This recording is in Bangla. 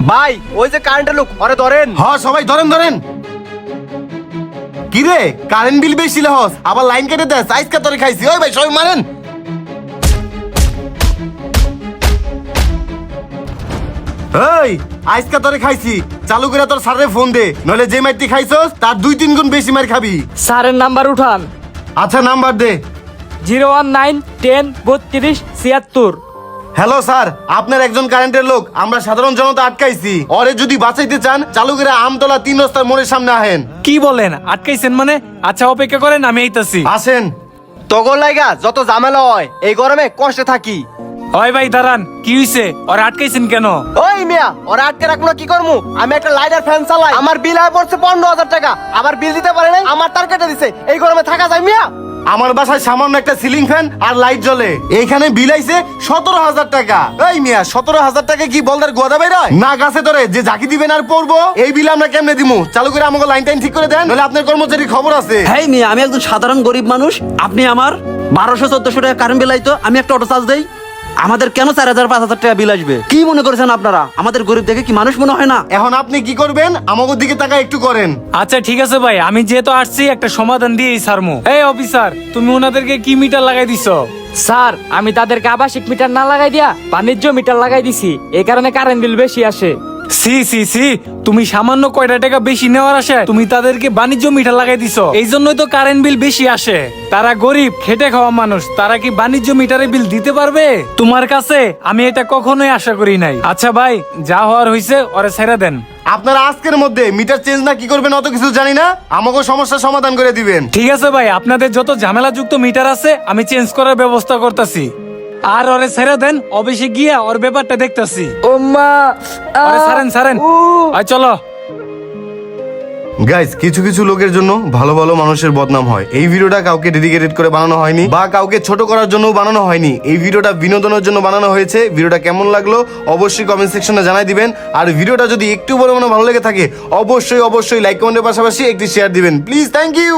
ভাই ওই যে কারেন্টের লোক ওরে ধরেন। হ্যাঁ সবাই ধরেন ধরেন। কি রে কারেন্ট বিল বেশি লহস আবার লাইন কেটে দেয় আইসকা তোরে খাইছি। ওই ভাই সবাই মারেন। এই আইসকা তোরে খাইছি, চালু করে তোর স্যারের ফোন দে, নইলে যে মাইরটি খাইছস তার 2-3 গুণ বেশি মার খাবি। স্যারের নাম্বার উঠান। আচ্ছা নাম্বার দে। 019 10 32 76। হ্যালো স্যার, আপনার একজন কারেন্টের লোক আমরা সাধারণ জনতা আটকাইছি। ওরে যদি বাঁচাইতে চান চালু করে আমতলা 3 রাস্তার মোড়ের সামনে আহেন। কি বলেন আটকাইছেন মানে? আচ্ছা অপেক্ষা করেন, আমি আইতাছি। আসেন। তগর লাইগা যত ঝামেলা হয় এই গরমে কষ্টে থাকি। ওই ভাই দাঁড়ান, কি হইছে? ওরা আটকাইছেন কেন? ওই মিয়া ওরা আটকে রাখলো কি করমু? আমি একটা লাইটার ফ্যান চালাই, আমার বিল আয় পড়ছে 15,000 টাকা, আবার বিল দিতে পারে নাই, আমার তার কেটে দিছে। এই গরমে থাকা যায় মিয়া? আমার বাসায় সামান্য একটা সিলিং ফ্যান আর লাইট জ্বলে, এইখানে বিল আইছে 17,000 টাকা। এই মিয়া 17,000 টাকা কি বলদার গোদা বাইরা না গাছে ধরে যে ঝাঁকি দিবেন আর পড়বো? এই বিল আমরা কেমনে দিমু? চালু করে আমাকে লাইন টাইন ঠিক করে দেন, নইলে আপনার কর্মচারীর খবর আছে। হ্যাঁ মিয়া, আমি একজন সাধারণ গরিব মানুষ। আপনি আমার 1200-1400 টাকা কারেন্ট বিল আইতো, আমি একটা অটো চার্জ দেই। আমাদের কেন 4,000-5,000 টাকা বিল আসবে? কি মনে করেছেন আপনারা? আমাদের গরিব দেখে কি মানুষ মনে হয় না? এখন আপনি কি করবেন? আমাকে দিকে টাকা একটু করেন। আচ্ছা ঠিক আছে ভাই, আমি যেহেতু আসছি একটা সমাধান দিয়েই সারমু। এই অফিসার, তুমি ওনাদেরকে কি মিটার লাগাই দিছো? স্যার আমি তাদেরকে আবাসিক মিটার না লাগাই দিয়া বাণিজ্য মিটার লাগাই দিছি, এই কারণে কারেন্ট বিল বেশি আসে। সি সি সি, তুমি সামান্য কয়টা টাকা বেশি নেওয়ার আশায় তুমি তাদেরকে বাণিজ্য মিটার লাগাই দিছো, এই জন্যই তো কারেন্ট বিল বেশি আসে। তারা গরিব খেটে খাওয়া মানুষ, তারা কি বাণিজ্য মিটারের বিল দিতে পারবে? তোমার কাছে আমি এটা কখনোই আশা করি নাই। আচ্ছা ভাই, যা হওয়ার হইছে ওরে ছেড়ে দেন। আপনারা আজকের মধ্যে মিটার চেঞ্জ না কি করবেন অত কিছু জানি না, আমাকে সমস্যার সমাধান করে দিবেন। ঠিক আছে ভাই, আপনাদের যত ঝামেলাযুক্ত মিটার আছে আমি চেঞ্জ করার ব্যবস্থা করতেছি। আর ওরে ছেড়ে দেন, অফিসে গিয়া ওর ব্যাপারটা দেখতাছি। ও মা, আরে ছাড়েন ছাড়েন, আয় চলো। গাইস, কিছু কিছু লোকের জন্য ভালো ভালো মানুষের বদনাম হয়। এই ভিডিওটা কাউকে ডেডিকেটেড করে বানানো হয়নি বা কাউকে ছোট করার জন্য বানানো হয়নি। এই ভিডিওটা বিনোদনের জন্য বানানো হয়েছে। ভিডিওটা কেমন লাগলো অবশ্যই কমেন্ট সেকশনে জানাই দিবেন। আর ভিডিওটা যদি একটু বড় মনে ভালো লেগে থাকে অবশ্যই অবশ্যই লাইক কমেন্টের পাশাপাশি একটি শেয়ার দিবেন প্লিজ। Thank you.